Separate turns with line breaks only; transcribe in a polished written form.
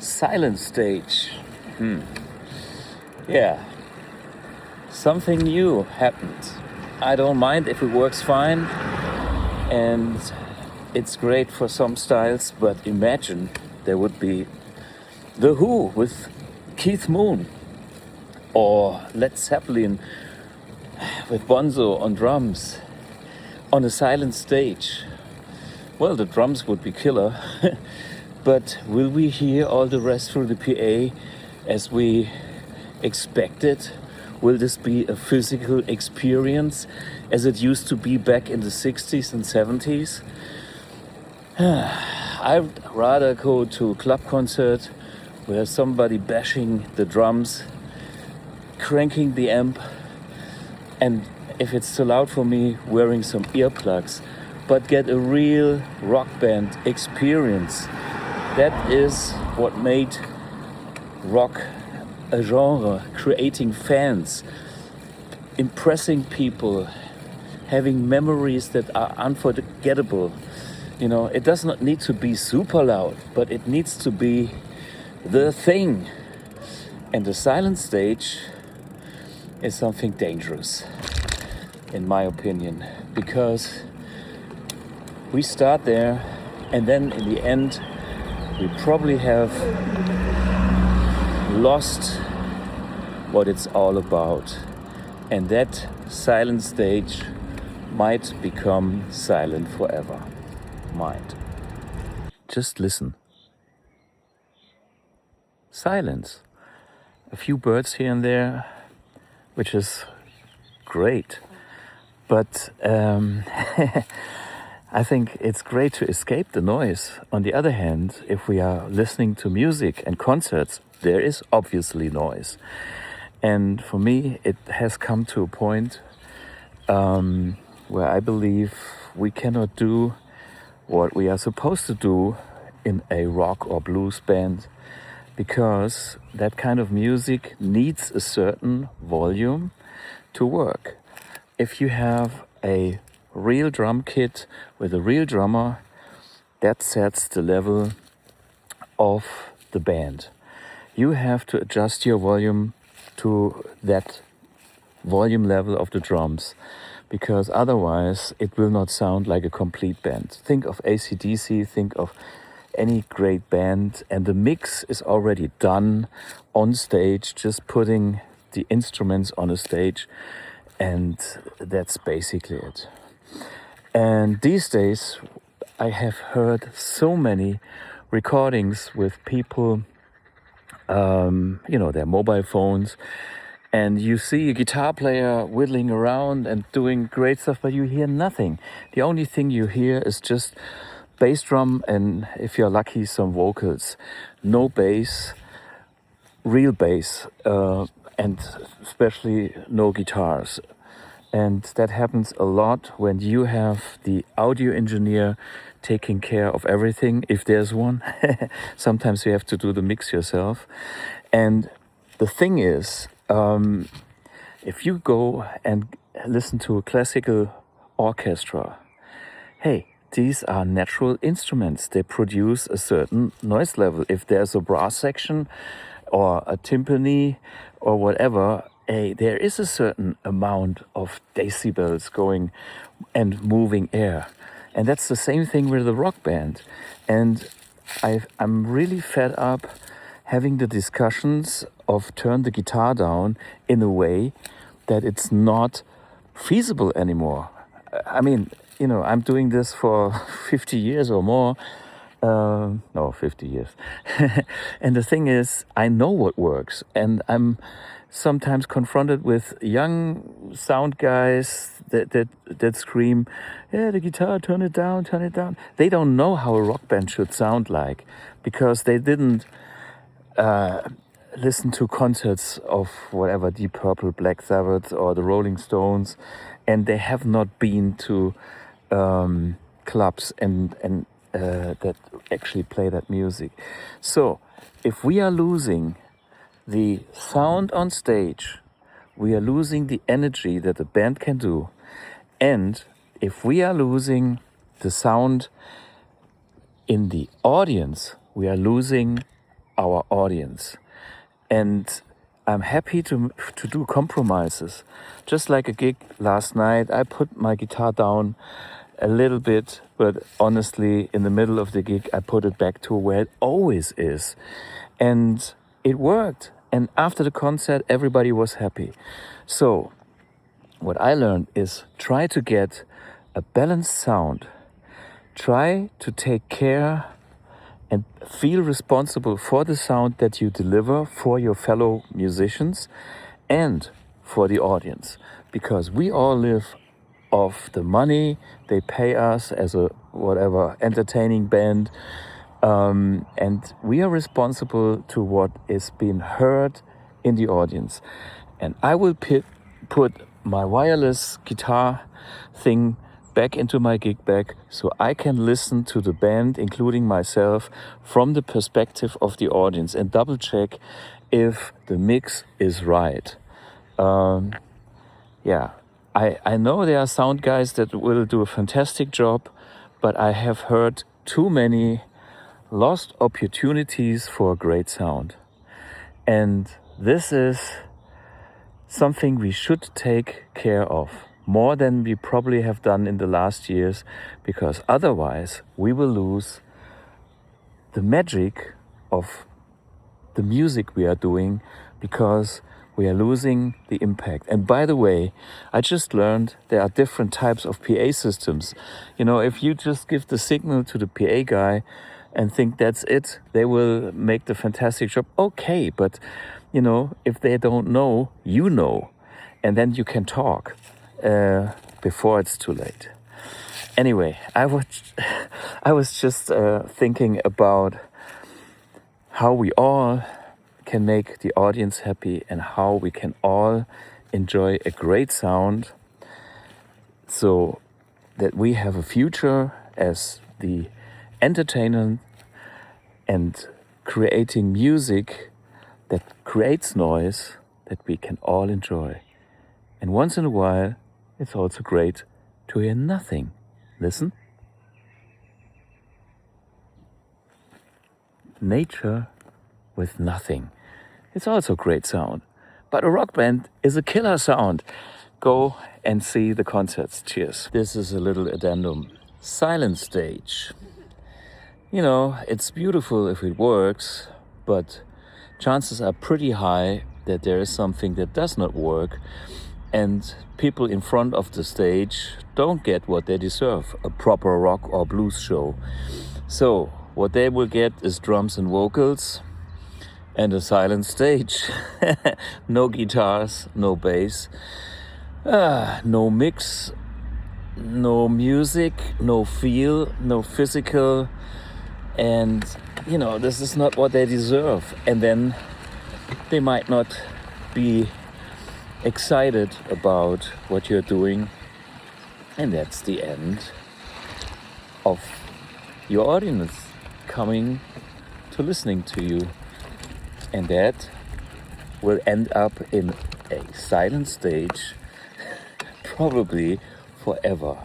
Silent stage. Yeah, something new happened. I don't mind if it works fine, and it's great for some styles, but imagine there would be The Who with Keith Moon, or Led Zeppelin with Bonzo on drums on a silent stage. Well, the drums would be killer, but will we hear all the rest through the PA as we expected? Will this be a physical experience as it used to be back in the 60s and 70s? I'd rather go to a club concert where somebody bashing the drums, cranking the amp, and if it's too loud for me, wearing some earplugs, but get a real rock band experience. That is what made rock a genre, creating fans, impressing people, having memories that are unforgettable. You know, it does not need to be super loud, but it needs to be the thing. And the silent stage is something dangerous, in my opinion, because we start there and then in the end we probably have lost what it's all about, and that silent stage might become silent forever. Might. Just listen. Silence. A few birds here and there, which is great, but I think it's great to escape the noise. On the other hand, if we are listening to music and concerts, there is obviously noise. And for me, it has come to a point where I believe we cannot do what we are supposed to do in a rock or blues band, because that kind of music needs a certain volume to work. If you have a real drum kit with a real drummer, that sets the level of the band. You have to adjust your volume to that volume level of the drums, because otherwise it will not sound like a complete band. Think of AC/DC, think of any great band, and the mix is already done on stage, just putting the instruments on a stage, and that's basically it. And these days I have heard so many recordings with people, their mobile phones, and you see a guitar player whittling around and doing great stuff, but you hear nothing. The only thing you hear is just bass drum, and if you're lucky, some vocals. No bass, real bass, and especially no guitars. And that happens a lot when you have the audio engineer taking care of everything, if there's one. Sometimes you have to do the mix yourself. And the thing is, if you go and listen to a classical orchestra, hey, these are natural instruments. They produce a certain noise level. If there's a brass section or a timpani or whatever, there is a certain amount of decibels going and moving air. And that's the same thing with the rock band. And I'm really fed up having the discussions of turn the guitar down in a way that it's not feasible anymore. I mean, I'm doing this for 50 years or more. 50 years. And the thing is, I know what works, and I'm sometimes confronted with young sound guys that scream, yeah, the guitar, turn it down. They don't know how a rock band should sound like, because they didn't listen to concerts of whatever, Deep Purple, Black Sabbath, or the Rolling Stones, and they have not been to clubs and that actually play that music. So if we are losing the sound on stage, we are losing the energy that the band can do. And if we are losing the sound in the audience, we are losing our audience. And I'm happy to do compromises. Just like a gig last night, I put my guitar down a little bit, but honestly, in the middle of the gig, I put it back to where it always is. And it worked. And after the concert, everybody was happy. So what I learned is try to get a balanced sound. Try to take care and feel responsible for the sound that you deliver for your fellow musicians and for the audience. Because we all live off the money they pay us as a whatever entertaining band. And we are responsible to what is being heard in the audience. And I will put my wireless guitar thing back into my gig bag so I can listen to the band, including myself, from the perspective of the audience and double check if the mix is right. I know there are sound guys that will do a fantastic job, but I have heard too many lost opportunities for a great sound. And this is something we should take care of more than we probably have done in the last years, because otherwise we will lose the magic of the music we are doing, because we are losing the impact. And by the way, I just learned there are different types of PA systems. You know, if you just give the signal to the PA guy and think that's it, they will make the fantastic job. Okay, but you know, if they don't know, you know, and then you can talk before it's too late. Anyway, I was just thinking about how we all can make the audience happy and how we can all enjoy a great sound so that we have a future as the entertainer and creating music that creates noise that we can all enjoy. And once in a while, it's also great to hear nothing. Listen. Nature with nothing. It's also great sound. But a rock band is a killer sound. Go and see the concerts. Cheers. This is a little addendum. Silent stage. You know, it's beautiful if it works, but chances are pretty high that there is something that does not work, and people in front of the stage don't get what they deserve, a proper rock or blues show. So what they will get is drums and vocals and a silent stage. No guitars, no bass, no mix, no music, no feel, no physical. And you know, this is not what they deserve. And then they might not be excited about what you're doing. And that's the end of your audience coming to listening to you. And that will end up in a silent stage, probably forever.